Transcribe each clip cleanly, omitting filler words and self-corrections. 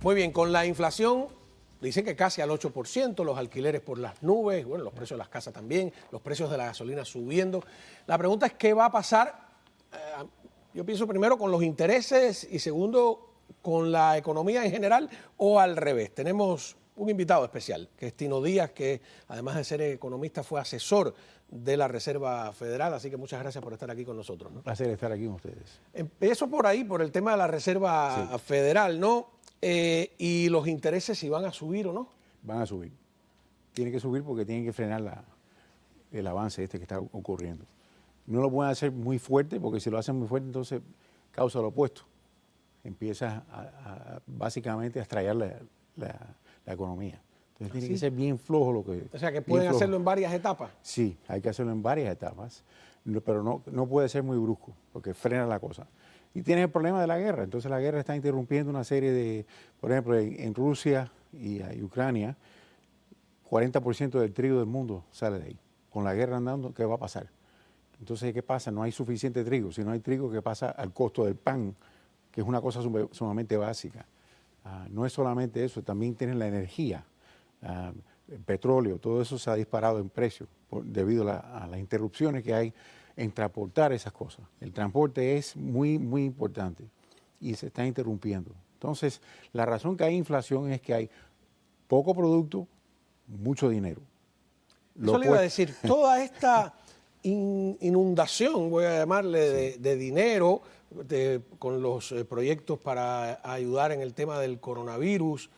Muy bien, con la inflación, dicen que casi al 8%, los alquileres por las nubes, bueno, los precios de las casas también, los precios de la gasolina subiendo. La pregunta es qué va a pasar, yo pienso primero con los intereses y segundo con la economía en general o al revés. Tenemos un invitado especial, que es Tino Díaz, que además de ser economista fue asesor de la Reserva Federal, así que muchas gracias por estar aquí con nosotros, ¿no? Un placer estar aquí con ustedes. Empiezo por ahí, por el tema de la Reserva Federal, ¿no? Y los intereses si van a subir o no. Van a subir. Tienen que subir porque tienen que frenar el avance que está ocurriendo. No lo pueden hacer muy fuerte porque si lo hacen muy fuerte entonces causa lo opuesto. Empieza básicamente a estrellar la economía. Entonces tiene que ser bien flojo lo que... O sea, que pueden hacerlo en varias etapas. Sí, hay que hacerlo en varias etapas, pero no puede ser muy brusco porque frena la cosa. Y tiene el problema de la guerra. Entonces la guerra está interrumpiendo una serie de... Por ejemplo, en Rusia y Ucrania, 40% del trigo del mundo sale de ahí. Con la guerra andando, ¿qué va a pasar? Entonces, ¿qué pasa? No hay suficiente trigo. Si no hay trigo, ¿qué pasa al costo del pan? Que es una cosa sumamente básica. No es solamente eso, también tienen la energía, el petróleo, todo eso se ha disparado en precio debido a las interrupciones que hay en transportar esas cosas. El transporte es muy, muy importante y se está interrumpiendo. Entonces, la razón que hay inflación es que hay poco producto, mucho dinero. Eso le iba a decir, toda esta inundación, voy a llamarle, de dinero, con los proyectos para ayudar en el tema del coronavirus,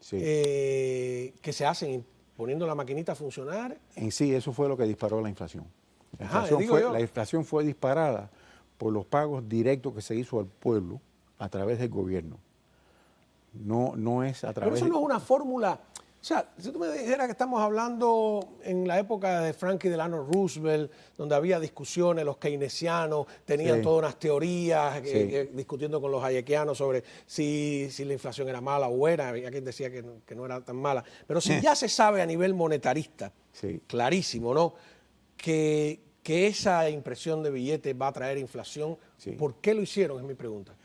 que se hacen poniendo la maquinita a funcionar. En sí, eso fue lo que disparó la inflación. La inflación fue disparada por los pagos directos que se hizo al pueblo a través del gobierno. No es a través... Pero eso no es una fórmula... O sea, si tú me dijeras que estamos hablando en la época de Franklin Delano Roosevelt, donde había discusiones, los keynesianos tenían todas unas teorías discutiendo con los hayekianos sobre si la inflación era mala o buena, había quien decía que no era tan mala. Pero si ya se sabe a nivel monetarista, clarísimo, ¿no?, que esa impresión de billetes va a traer inflación, ¿por qué lo hicieron? Es mi pregunta.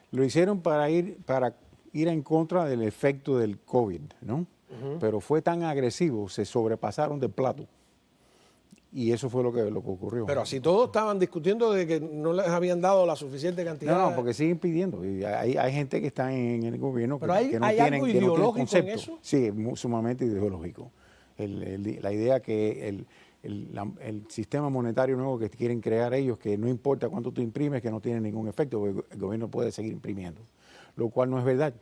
Lo hicieron para ir en contra del efecto del COVID, ¿no? Pero fue tan agresivo, se sobrepasaron del plato. Y eso fue lo que ocurrió. Pero así todos estaban discutiendo de que no les habían dado la suficiente cantidad. No, porque siguen pidiendo. Y hay gente que está en el gobierno pero que no hay algo ideológico en eso. Sí, es sumamente ideológico. La idea que el sistema monetario nuevo que quieren crear ellos, que no importa cuánto tú imprimes, que no tiene ningún efecto, porque el gobierno puede seguir imprimiendo. Lo cual no es verdad.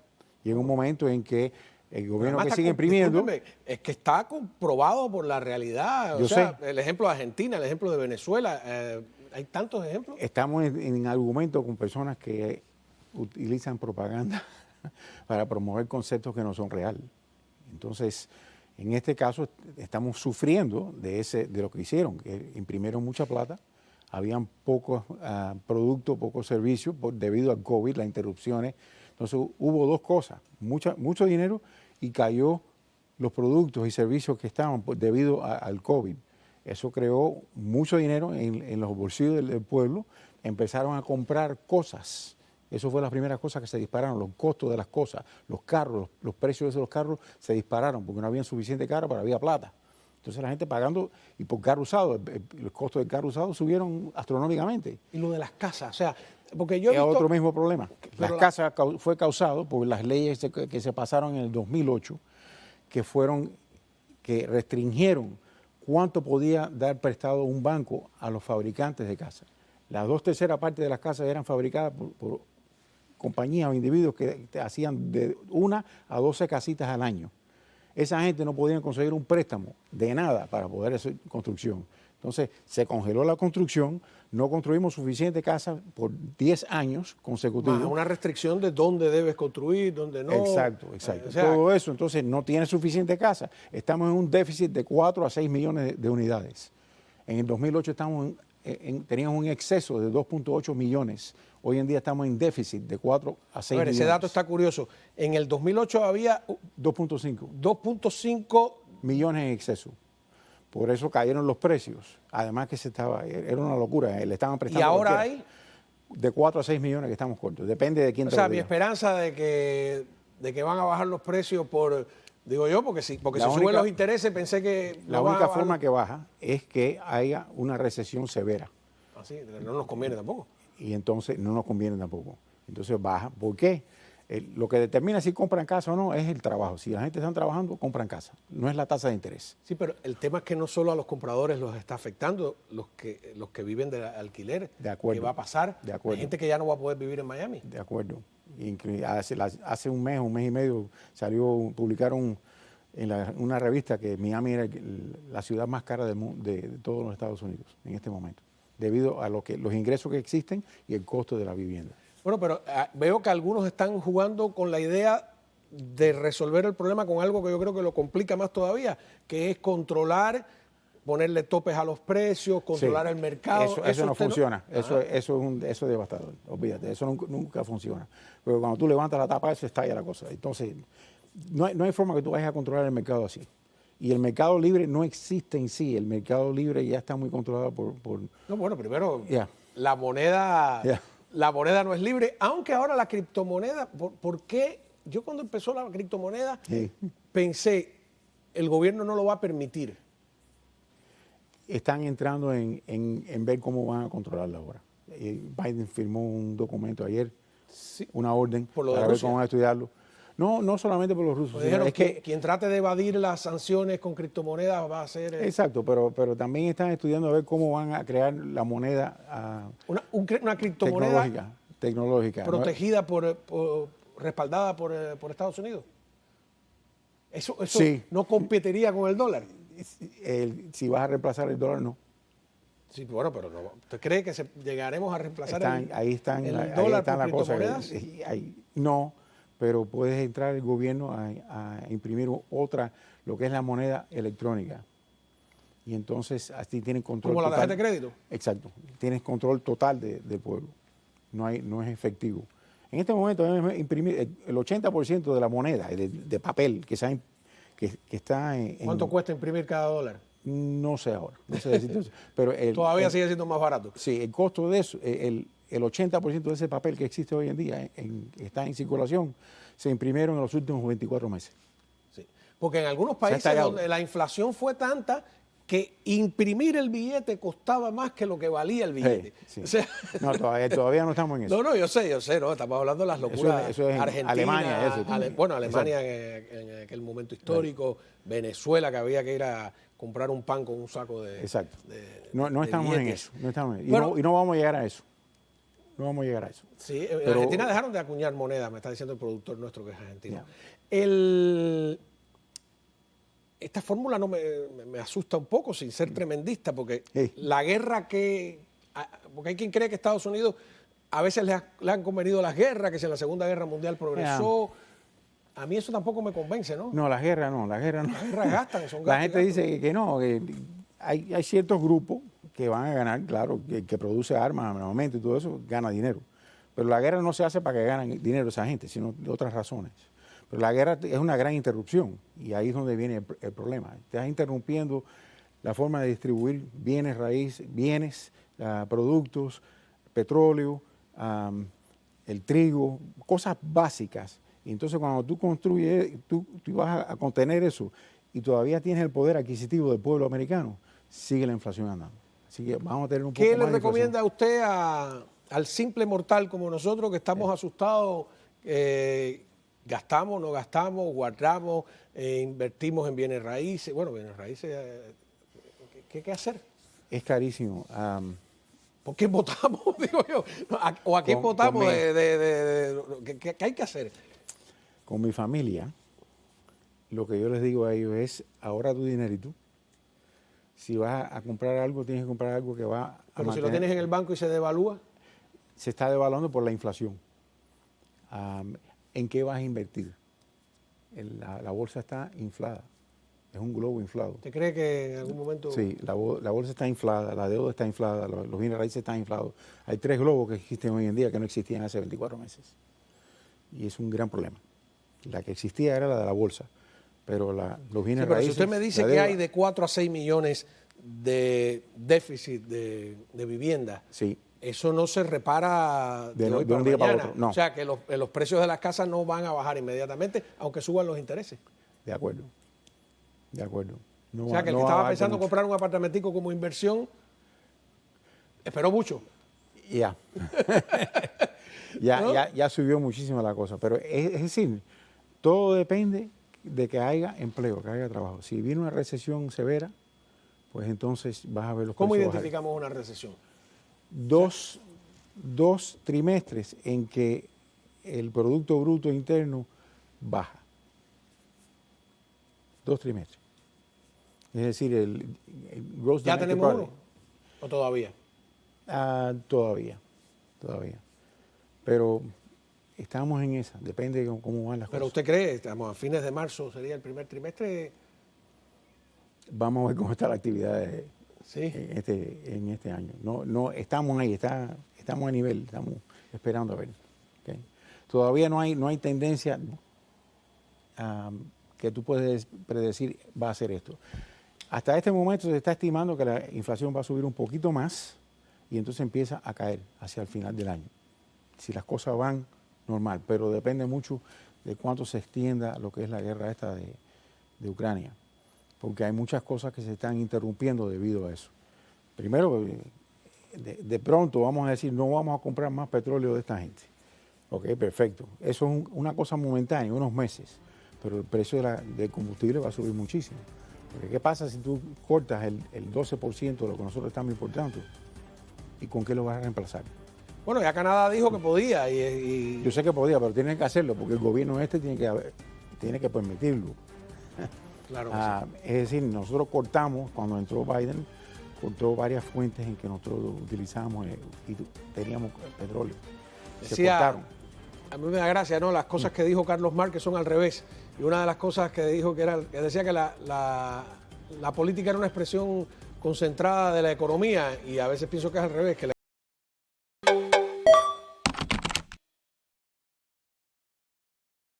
Llega un momento en que el gobierno que sigue imprimiendo... Es que está comprobado por la realidad. O sea, el ejemplo de Argentina, el ejemplo de Venezuela, hay tantos ejemplos. Estamos en argumento con personas que utilizan propaganda para promover conceptos que no son reales. Entonces, en este caso, estamos sufriendo de lo que hicieron, que imprimieron mucha plata, habían pocos productos, pocos servicios debido al COVID, las interrupciones. Entonces hubo dos cosas, mucho dinero y cayó los productos y servicios que estaban debido al COVID. Eso creó mucho dinero en los bolsillos del pueblo, empezaron a comprar cosas. Eso fue la primera cosa que se dispararon, los costos de las cosas, los carros, los precios de los carros se dispararon porque no había suficiente carro, pero había plata. Entonces la gente pagando, y por carro usado, los costos del carro usado subieron astronómicamente. Y lo de las casas, o sea, porque yo he visto... Es otro mismo problema. Las casas fue causado por las leyes que se pasaron en el 2008, que restringieron cuánto podía dar prestado un banco a los fabricantes de casas. Las 2/3 partes de las casas eran fabricadas por compañías o individuos que hacían de 1 a 12 casitas al año. Esa gente no podía conseguir un préstamo de nada para poder hacer construcción. Entonces, se congeló la construcción, no construimos suficiente casas por 10 años consecutivos. Más una restricción de dónde debes construir, dónde no. Exacto. O sea, todo eso, entonces no tiene suficiente casa. Estamos en un déficit de 4 a 6 millones de unidades. En el 2008 teníamos un exceso de 2.8 millones. Hoy en día estamos en déficit de 4 a 6 millones. Ese dato está curioso. En el 2008 había 2.5 millones en exceso. Por eso cayeron los precios. Además que era una locura. Le estaban prestando. ¿Y ahora hay? De 4 a 6 millones que estamos cortos. Depende de quién te lo diga. Mi esperanza de que de que van a bajar los precios por, digo yo, porque si suben los intereses pensé que... La única forma que baja es que haya una recesión severa. Así, no nos conviene tampoco. Y entonces no nos conviene tampoco. Entonces baja. ¿Por qué? Lo que determina si compran casa o no es el trabajo. Si la gente está trabajando, compran casa. No es la tasa de interés. Sí, pero el tema es que no solo a los compradores los está afectando, los que viven de alquiler. De acuerdo. ¿Qué va a va? De acuerdo. Hay gente que ya no va a poder vivir en Miami. De acuerdo. Hace un mes y medio, publicaron en una revista que Miami era la ciudad más cara de todos los Estados Unidos en este momento, debido a los ingresos que existen y el costo de la vivienda. Bueno, pero veo que algunos están jugando con la idea de resolver el problema con algo que yo creo que lo complica más todavía, que es controlar, ponerle topes a los precios, controlar el mercado. Eso no funciona. Eso es devastador. Olvídate, eso nunca funciona. Porque cuando tú levantas la tapa, eso estalla la cosa. Entonces, no hay forma que tú vayas a controlar el mercado así. Y el mercado libre no existe en sí. El mercado libre ya está muy controlado por... No, bueno, primero, la moneda... La moneda no es libre, aunque ahora la criptomoneda, ¿por qué? Yo cuando empezó la criptomoneda pensé, el gobierno no lo va a permitir. Están entrando en ver cómo van a controlarla ahora. Biden firmó un documento ayer, una orden para ver cómo van a estudiarlo. No solamente por los rusos. Pues dijeron que quien trate de evadir las sanciones con criptomonedas va a ser... Exacto, pero también están estudiando a ver cómo van a crear la moneda una criptomoneda tecnológica protegida respaldada por Estados Unidos. Eso sí. No competiría con el dólar. Si vas a reemplazar el dólar, no. Sí, bueno, pero no. ¿Usted cree que llegaremos a reemplazar el dólar por criptomonedas? No. Pero puedes entrar el gobierno a imprimir lo que es la moneda electrónica. Y entonces así tienen control total. ¿Como la tarjeta de crédito? Exacto. Tienes control total del pueblo. No es efectivo. En este momento, imprimir el 80% de la moneda, de papel que está en... ¿Cuánto cuesta imprimir cada dólar? No sé ahora. No sé decirte eso. Pero todavía sigue siendo más barato. Sí, el costo de eso, el 80% de ese papel que existe hoy en día, está en circulación, se imprimieron en los últimos 24 meses. Sí, porque en algunos países donde la inflación fue tanta que imprimir el billete costaba más que lo que valía el billete. Sí. O sea, no, todavía no estamos en eso. No, yo sé, no, estamos hablando de las locuras. Eso es Argentina, Alemania. Alemania en aquel momento histórico, Venezuela, que había que ir a comprar un pan con un saco de... Exacto. De no estamos en eso. Y no vamos a llegar a eso. No vamos a llegar a eso. Sí, en Argentina dejaron de acuñar moneda, me está diciendo el productor nuestro que es argentino. Yeah. Esta fórmula no me asusta un poco, sin ser tremendista, porque la guerra porque hay quien cree que Estados Unidos a veces le han convenido las guerras, que si en la Segunda Guerra Mundial progresó. A mí eso tampoco me convence, ¿no? No, las guerras no. Las guerras gastan, son gastos. La gente dice que no, que hay ciertos grupos que van a ganar, claro, que produce armas, armamento y todo eso, gana dinero. Pero la guerra no se hace para que ganen dinero esa gente, sino de otras razones. Pero la guerra es una gran interrupción y ahí es donde viene el problema. Estás interrumpiendo la forma de distribuir bienes productos, petróleo, el trigo, cosas básicas. Y entonces cuando tú construyes, tú vas a contener eso y todavía tienes el poder adquisitivo del pueblo americano, sigue la inflación andando. Así que vamos a tener un poco más de inflación. ¿Qué le recomienda a usted al simple mortal como nosotros que estamos asustados? ¿Gastamos, no gastamos, guardamos, invertimos en bienes raíces? Bueno, bienes raíces, ¿qué hacer? Es carísimo. ¿Por qué votamos, digo yo? ¿O a quién votamos? ¿Qué hay que hacer? Con mi familia, lo que yo les digo a ellos es, ahorra tu dinerito. Si vas a comprar algo, tienes que comprar algo que va a Pero si lo tienes en el banco y se devalúa. Se está devaluando por la inflación. ¿En qué vas a invertir? La bolsa está inflada. Es un globo inflado. ¿Usted cree que en algún momento...? Sí, la bolsa está inflada, la deuda está inflada, los bienes raíces están inflados. Hay 3 globos que existen hoy en día que no existían hace 24 meses. Y es un gran problema. La que existía era la de la bolsa, pero los bienes raíces... Si usted me dice que hay de 4 a 6 millones de déficit de vivienda, sí, eso no se repara de hoy un para día para mañana. otro. No. O sea, que los precios de las casas no van a bajar inmediatamente, aunque suban los intereses. De acuerdo. De acuerdo. O sea, que el que estaba pensando comprar un apartamentico como inversión, esperó mucho. Ya. Ya subió muchísimo la cosa. Pero es decir, todo depende de que haya empleo, que haya trabajo. Si viene una recesión severa, pues entonces vas a ver los ¿Cómo precios identificamos una recesión? Dos trimestres en que el Producto Bruto Interno baja. 2 trimestres. Es decir, el gross ¿Ya domestic tenemos product. uno? ¿O todavía? Todavía. Pero estamos en esa, depende de cómo van las ¿Pero cosas. usted cree, estamos a fines de marzo, sería el primer trimestre? Vamos a ver cómo está la actividad Sí. en este año. No, estamos ahí, estamos a nivel, estamos esperando a ver. ¿Okay? Todavía no hay tendencia que tú puedes predecir va a ser esto. Hasta este momento se está estimando que la inflación va a subir un poquito más y entonces empieza a caer hacia el final del año. Si las cosas van normal, pero depende mucho de cuánto se extienda lo que es la guerra esta de Ucrania, porque hay muchas cosas que se están interrumpiendo debido a eso. Primero, de pronto vamos a decir, no vamos a comprar más petróleo de esta gente. Ok, perfecto. Eso es una cosa momentánea, unos meses, pero el precio del combustible va a subir muchísimo. Porque ¿qué pasa si tú cortas el 12% de lo que nosotros estamos importando? ¿Y con qué lo vas a reemplazar? Bueno, ya Canadá dijo que podía Yo sé que podía, pero tienen que hacerlo porque el gobierno tiene que permitirlo. Claro que sí. Es decir, nosotros cortamos, cuando entró Biden, cortó varias fuentes en que nosotros utilizábamos y teníamos petróleo. Decía, a mí me da gracia, ¿no? Las cosas que dijo Carlos Márquez son al revés. Y una de las cosas que dijo que decía que la política era una expresión concentrada de la economía, y a veces pienso que es al revés, que